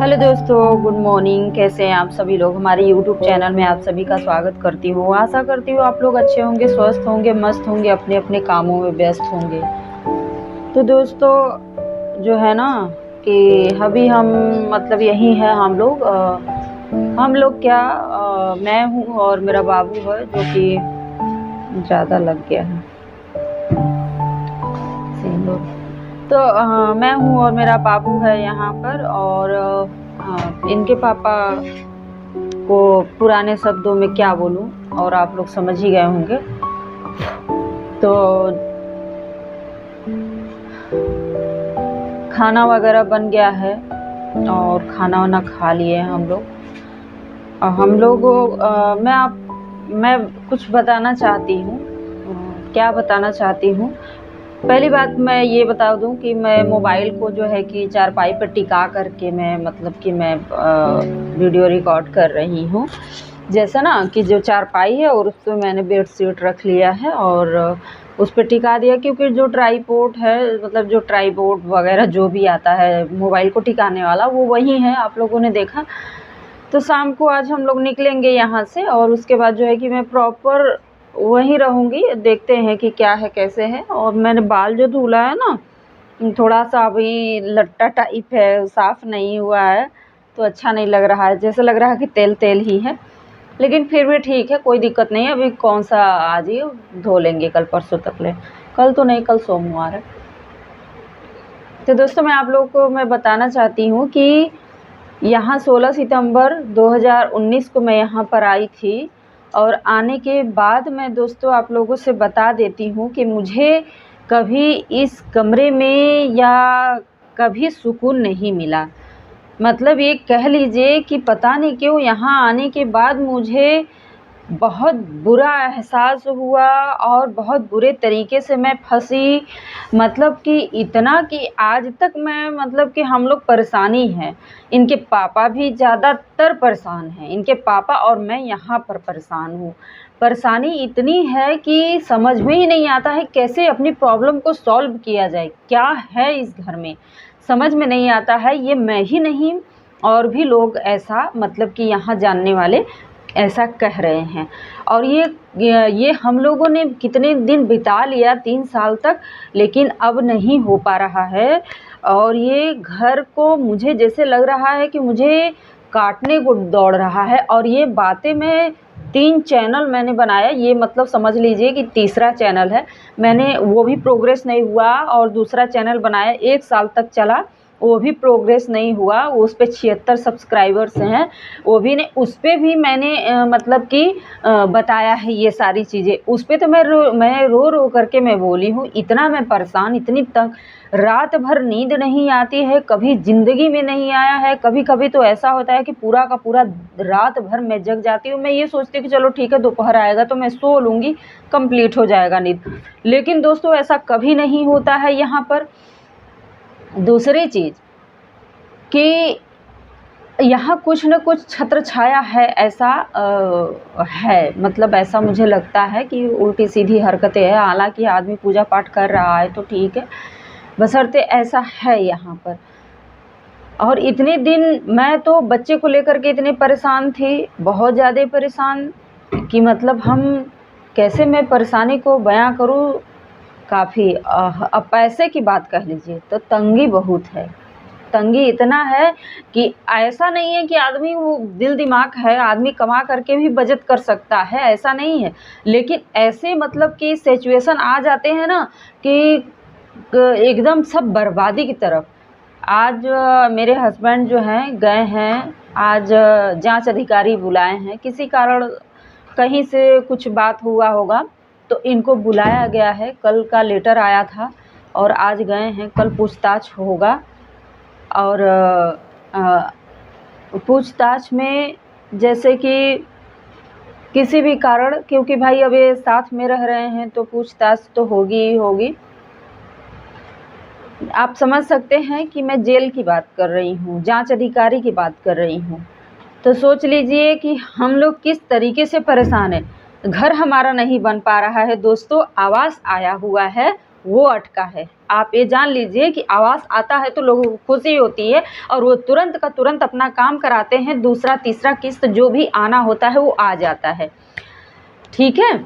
Hello दोस्तों, good morning. कैसे हैं आप सभी लोग। हमारे यूट्यूब चैनल में आप सभी का स्वागत करती हूँ। आशा करती हूँ आप लोग अच्छे होंगे, स्वस्थ होंगे, मस्त होंगे, अपने अपने कामों में व्यस्त होंगे। तो दोस्तों जो है ना कि अभी हम मतलब यही है हम लोग क्या मैं हूँ और मेरा बाबू है जो कि ज़्यादा लग गया है। तो मैं हूँ और मेरा बाबू है यहाँ पर। और इनके पापा को पुराने शब्दों में क्या बोलूँ, और आप लोग समझ ही गए होंगे। तो खाना वगैरह बन गया है और खाना वाना खा लिए हम लोग। मैं कुछ बताना चाहती हूँ। क्या बताना चाहती हूँ, पहली बात मैं ये बता दूं कि मैं मोबाइल को जो है कि चारपाई पर टिका करके मैं वीडियो रिकॉर्ड कर रही हूँ। जैसा ना कि जो चारपाई है और उस पर मैंने बेड शीट रख लिया है और उस पर टिका दिया, क्योंकि जो ट्राईपोड है मतलब जो ट्राईपोड वगैरह जो भी आता है मोबाइल को टिकाने वाला वो वही है, आप लोगों ने देखा। तो शाम को आज हम लोग निकलेंगे यहाँ से और उसके बाद जो है कि मैं प्रॉपर वहीं रहूँगी। देखते हैं कि क्या है कैसे है। और मैंने बाल जो धुला है ना, थोड़ा सा अभी लट्टा टाइप है, साफ़ नहीं हुआ है तो अच्छा नहीं लग रहा है, जैसे लग रहा है कि तेल तेल ही है। लेकिन फिर भी ठीक है, कोई दिक्कत नहीं है। अभी कौन सा, आज ही धो लेंगे, कल परसों तक ले। कल तो नहीं, कल सोमवार है। तो दोस्तों मैं आप लोगों को मैं बताना चाहती हूँ कि यहाँ 16 सितंबर 2019 को मैं यहाँ पर आई थी। और आने के बाद मैं दोस्तों आप लोगों से बता देती हूँ कि मुझे कभी इस कमरे में या कभी सुकून नहीं मिला। मतलब ये कह लीजिए कि पता नहीं क्यों यहाँ आने के बाद मुझे बहुत बुरा एहसास हुआ और बहुत बुरे तरीके से मैं फंसी। मतलब कि इतना कि आज तक मैं मतलब कि हम लोग परेशानी हैं। इनके पापा भी ज़्यादातर परेशान हैं, इनके पापा, और मैं यहाँ पर परेशान हूँ। परेशानी इतनी है कि समझ में ही नहीं आता है कैसे अपनी प्रॉब्लम को सॉल्व किया जाए। क्या है इस घर में समझ में नहीं आता है। ये मैं ही नहीं, और भी लोग ऐसा मतलब कि यहाँ जानने वाले ऐसा कह रहे हैं। और ये हम लोगों ने कितने दिन बिता लिया, 3 साल तक, लेकिन अब नहीं हो पा रहा है। और ये घर को मुझे जैसे लग रहा है कि मुझे काटने को दौड़ रहा है। और ये बातें मैं 3 चैनल मैंने बनाया, ये मतलब समझ लीजिए कि तीसरा चैनल है। मैंने वो भी प्रोग्रेस नहीं हुआ, और दूसरा चैनल बनाया 1 साल तक चला, वो भी प्रोग्रेस नहीं हुआ। उस पे 76 सब्सक्राइबर्स हैं, वो भी नहीं। उस पे भी मैंने मतलब कि बताया है ये सारी चीज़ें। उस पे तो मैं रो रो करके मैं बोली हूँ। इतना मैं परेशान, इतनी तंग, रात भर नींद नहीं आती है, कभी ज़िंदगी में नहीं आया है। कभी कभी तो ऐसा होता है कि पूरा का पूरा रात भर मैं जग जाती हूँ। मैं ये सोचती हूँ कि चलो ठीक है, दोपहर आएगा तो मैं सो लूँगी, कंप्लीट हो जाएगा नींद। लेकिन दोस्तों ऐसा कभी नहीं होता है यहाँ पर। दूसरी चीज़ कि यहाँ कुछ न कुछ छत्र छाया है, ऐसा है। मतलब ऐसा मुझे लगता है कि उल्टी सीधी हरकतें हैं। हालांकि आदमी पूजा पाठ कर रहा है तो ठीक है, बशर्ते ऐसा है यहाँ पर। और इतने दिन मैं तो बच्चे को लेकर के इतने परेशान थी, बहुत ज़्यादा परेशान, कि मतलब हम कैसे मैं परेशानी को बयां करूँ। काफ़ी अब पैसे की बात कह लीजिए तो तंगी बहुत है। तंगी इतना है कि ऐसा नहीं है कि आदमी वो दिल दिमाग है, आदमी कमा करके भी बचत कर सकता है, ऐसा नहीं है। लेकिन ऐसे मतलब कि सिचुएशन आ जाते हैं ना कि एकदम सब बर्बादी की तरफ। आज मेरे हस्बैंड जो हैं गए हैं, आज जांच अधिकारी बुलाए हैं, किसी कारण कहीं से कुछ बात हुआ होगा तो इनको बुलाया गया है। कल का लेटर आया था और आज गए हैं, कल पूछताछ होगा। और पूछताछ में जैसे कि किसी भी कारण, क्योंकि भाई अब ये साथ में रह रहे हैं तो पूछताछ तो होगी ही होगी। आप समझ सकते हैं कि मैं जेल की बात कर रही हूँ, जांच अधिकारी की बात कर रही हूँ। तो सोच लीजिए कि हम लोग किस तरीके से परेशान हैं। घर हमारा नहीं बन पा रहा है दोस्तों, आवास आया हुआ है वो अटका है। आप ये जान लीजिए कि आवाज़ आता है तो लोगों को खुशी होती है और वो तुरंत का तुरंत अपना काम कराते हैं, दूसरा तीसरा किस्त जो भी आना होता है वो आ जाता है, ठीक है।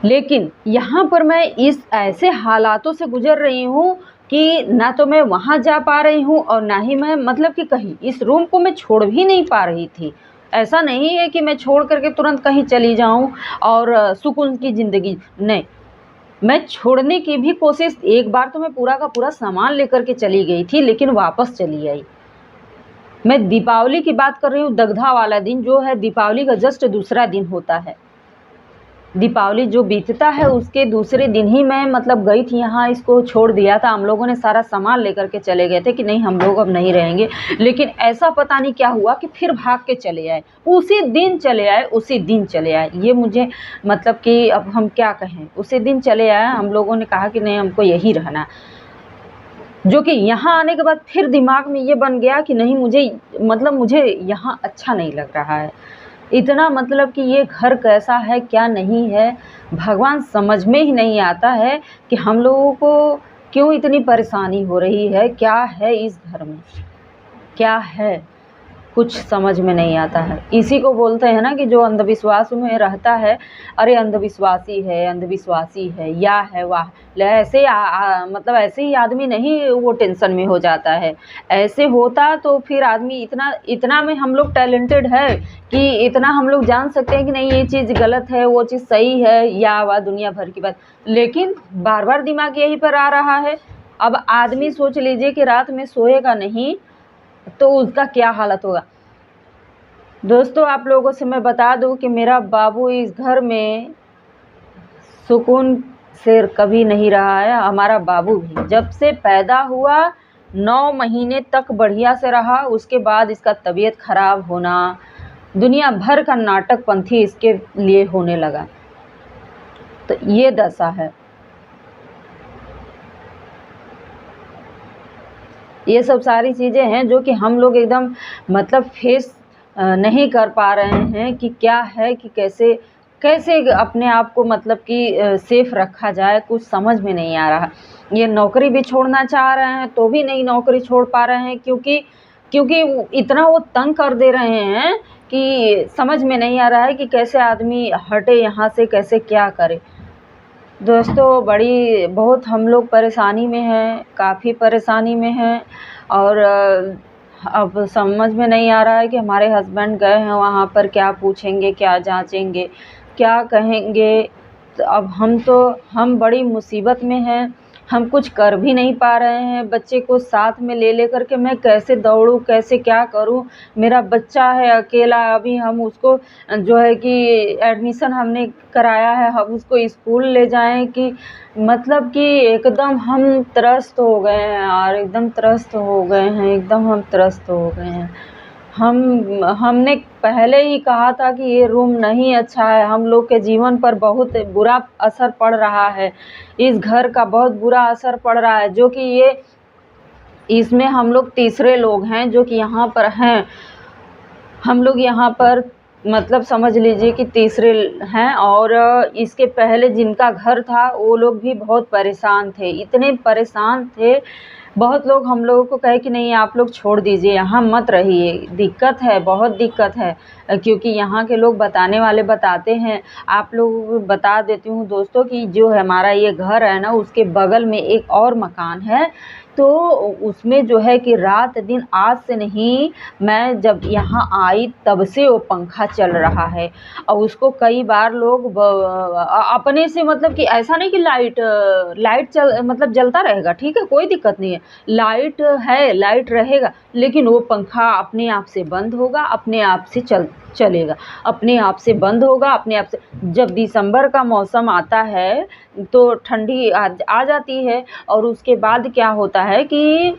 लेकिन यहाँ पर मैं इस ऐसे हालातों से गुजर रही हूँ कि ना तो मैं वहाँ जा पा रही हूँ और ना ही मैं मतलब कि कहीं इस रूम को मैं छोड़ भी नहीं पा रही थी। ऐसा नहीं है कि मैं छोड़ करके तुरंत कहीं चली जाऊँ और सुकून की ज़िंदगी, नहीं, मैं छोड़ने की भी कोशिश, एक बार तो मैं पूरा का पूरा सामान लेकर के चली गई थी लेकिन वापस चली आई। मैं दीपावली की बात कर रही हूँ, दग्धा वाला दिन जो है दीपावली का जस्ट दूसरा दिन होता है। दीपावली जो बीतता है उसके दूसरे दिन ही मैं मतलब गई थी यहाँ, इसको छोड़ दिया था। हम लोगों ने सारा सामान लेकर के चले गए थे कि नहीं हम लोग अब नहीं रहेंगे, लेकिन ऐसा पता नहीं क्या हुआ कि फिर भाग के चले आए, उसी दिन चले आए, उसी दिन चले आए। ये मुझे मतलब कि अब हम क्या कहें, उसी दिन चले आए। हम लोगों ने कहा कि नहीं हमको यही रहना, जो कि यहाँ आने के बाद फिर दिमाग में ये बन गया कि नहीं मुझे यहाँ अच्छा नहीं लग रहा है। इतना मतलब कि ये घर कैसा है क्या नहीं है, भगवान समझ में ही नहीं आता है कि हम लोगों को क्यों इतनी परेशानी हो रही है, क्या है इस घर में, क्या है, कुछ समझ में नहीं आता है। इसी को बोलते हैं ना कि जो अंधविश्वास में रहता है, अरे अंधविश्वासी है, अंधविश्वासी है, या है वाह, ऐसे मतलब ऐसे ही आदमी नहीं वो टेंशन में हो जाता है। ऐसे होता तो फिर आदमी इतना में हम लोग टैलेंटेड है कि इतना हम लोग जान सकते हैं कि नहीं ये चीज़ गलत है, वो चीज़ सही है, या वह दुनिया भर की बात, लेकिन बार बार दिमाग यहीं पर आ रहा है। अब आदमी सोच लीजिए कि रात में सोएगा नहीं तो उसका क्या हालत होगा। दोस्तों आप लोगों से मैं बता दूं कि मेरा बाबू इस घर में सुकून से कभी नहीं रहा है। हमारा बाबू भी जब से पैदा हुआ 9 महीने तक बढ़िया से रहा, उसके बाद इसका तबीयत खराब होना, दुनिया भर का नाटक पंथी इसके लिए होने लगा। तो ये दशा है। ये सब सारी चीज़ें हैं जो कि हम लोग एकदम मतलब फेस नहीं कर पा रहे हैं कि क्या है कि कैसे अपने आप को मतलब कि सेफ रखा जाए, कुछ समझ में नहीं आ रहा। ये नौकरी भी छोड़ना चाह रहे हैं तो भी नहीं नौकरी छोड़ पा रहे हैं, क्योंकि इतना वो तंग कर दे रहे हैं कि समझ में नहीं आ रहा है कि कैसे आदमी हटे यहाँ से, कैसे क्या करे। दोस्तों बहुत हम लोग परेशानी में हैं, काफ़ी परेशानी में हैं और अब समझ में नहीं आ रहा है कि हमारे हस्बैंड गए हैं वहाँ पर, क्या पूछेंगे, क्या जांचेंगे, क्या कहेंगे। तो अब हम बड़ी मुसीबत में हैं, हम कुछ कर भी नहीं पा रहे हैं। बच्चे को साथ में ले कर के मैं कैसे दौड़ूँ, कैसे क्या करूँ। मेरा बच्चा है अकेला, अभी हम उसको जो है कि एडमिशन हमने कराया है, हम उसको स्कूल ले जाएं कि मतलब कि एकदम हम त्रस्त हो गए हैं यार, एकदम त्रस्त हो गए हैं, एकदम हम त्रस्त हो गए हैं। हमने पहले ही कहा था कि ये रूम नहीं अच्छा है, हम लोग के जीवन पर बहुत बुरा असर पड़ रहा है, इस घर का बहुत बुरा असर पड़ रहा है, जो कि इसमें हम लोग तीसरे लोग हैं जो कि यहाँ पर हैं। हम लोग यहाँ पर मतलब समझ लीजिए कि तीसरे हैं, और इसके पहले जिनका घर था वो लोग भी बहुत परेशान थे, इतने परेशान थे। बहुत लोग हम लोगों को कहे कि नहीं आप लोग छोड़ दीजिए, यहाँ मत रहिए, दिक्कत है, बहुत दिक्कत है। क्योंकि यहाँ के लोग बताने वाले बताते हैं। आप लोगों को बता देती हूँ दोस्तों कि जो हमारा ये घर है ना, उसके बगल में एक और मकान है, तो उसमें जो है कि रात दिन, आज से नहीं, मैं जब यहाँ आई तब से वो पंखा चल रहा है। और उसको कई बार लोग अपने से मतलब कि ऐसा नहीं कि लाइट मतलब जलता रहेगा, ठीक है, कोई दिक्कत नहीं है, लाइट रहेगा, लेकिन वो पंखा अपने आप से बंद होगा, अपने आप से चलेगा, अपने आप से बंद होगा, अपने आप से। जब दिसंबर का मौसम आता है तो ठंडी आ जाती है, और उसके बाद क्या होता है कि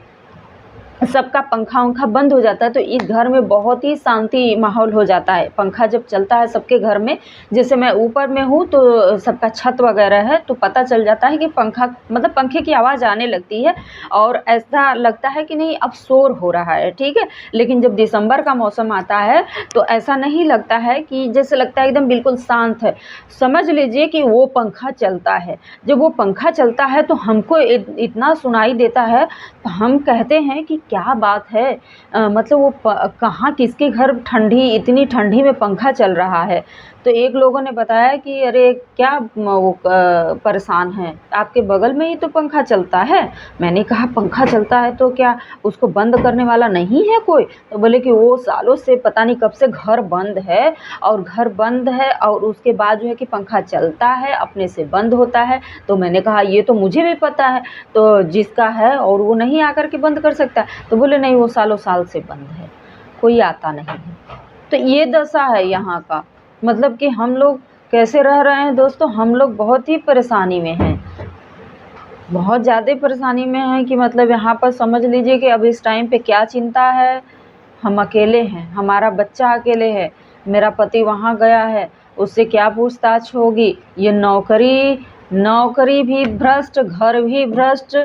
सबका पंखा वंखा बंद हो जाता है, तो इस घर में बहुत ही शांति माहौल हो जाता है। पंखा जब चलता है सबके घर में, जैसे मैं ऊपर में हूँ तो सबका छत वगैरह है, तो पता चल जाता है कि पंखा मतलब पंखे की आवाज़ आने लगती है और ऐसा लगता है कि नहीं अब शोर हो रहा है, ठीक है। लेकिन जब दिसंबर का मौसम आता है तो ऐसा नहीं लगता है, कि जैसे लगता है एकदम बिल्कुल शांत है। समझ लीजिए कि वो पंखा चलता है। जब वो पंखा चलता है तो हमको इतना सुनाई देता है, तो हम कहते हैं कि क्या बात है, मतलब वो कहाँ किसके घर ठंडी, इतनी ठंडी में पंखा चल रहा है। तो एक लोगों ने बताया कि अरे क्या वो परेशान है, आपके बगल में ही तो पंखा चलता है। मैंने कहा पंखा चलता है तो क्या उसको बंद करने वाला नहीं है कोई? तो बोले कि वो सालों से पता नहीं कब से घर बंद है, और घर बंद है और उसके बाद जो है कि पंखा चलता है अपने से बंद होता है। तो मैंने कहा ये तो मुझे भी पता है, तो जिसका है और वो नहीं आकर के बंद कर सकता। तो बोले नहीं वो सालों साल से बंद है, कोई आता नहीं है। तो ये दशा है यहाँ का, मतलब कि हम लोग कैसे रह रहे हैं दोस्तों, हम लोग बहुत ही परेशानी में हैं, बहुत ज़्यादा परेशानी में हैं कि मतलब यहाँ पर समझ लीजिए कि अब इस टाइम पे क्या चिंता है। हम अकेले हैं, हमारा बच्चा अकेले है, मेरा पति वहाँ गया है, उससे क्या पूछताछ होगी। ये नौकरी भी भ्रष्ट, घर भी भ्रष्ट,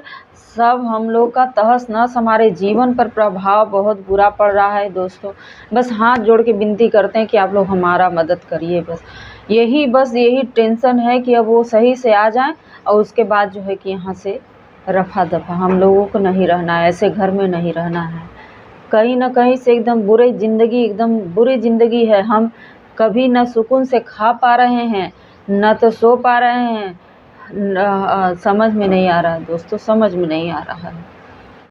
सब हम लोग का तहस नहस, हमारे जीवन पर प्रभाव बहुत बुरा पड़ रहा है दोस्तों। बस हाथ जोड़ के विनती करते हैं कि आप लोग हमारा मदद करिए। बस यही टेंशन है कि अब वो सही से आ जाएं, और उसके बाद जो है कि यहाँ से रफा दफा, हम लोगों को नहीं रहना है, ऐसे घर में नहीं रहना है। कहीं ना कहीं से एकदम बुरी ज़िंदगी है। हम कभी न सुकून से खा पा रहे हैं, न तो सो पा रहे हैं। समझ में नहीं आ रहा है दोस्तों, समझ में नहीं आ रहा है।